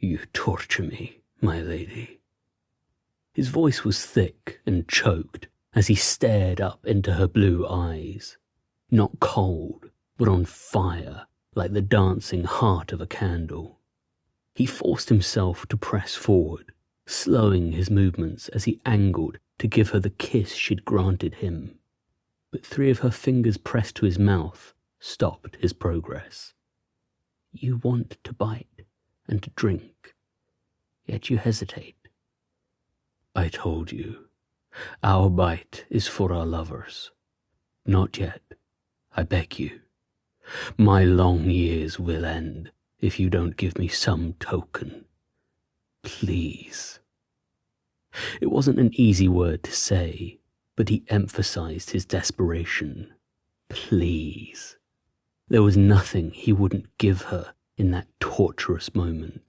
You torture me, my lady. His voice was thick and choked as he stared up into her blue eyes, not cold, but on fire like the dancing heart of a candle. He forced himself to press forward, slowing his movements as he angled to give her the kiss she'd granted him. But 3 of her fingers pressed to his mouth stopped his progress. You want to bite and to drink, yet you hesitate. I told you, our bite is for our lovers. Not yet, I beg you. My long years will end if you don't give me some token. Please. It wasn't an easy word to say, but he emphasized his desperation. Please. There was nothing he wouldn't give her in that torturous moment.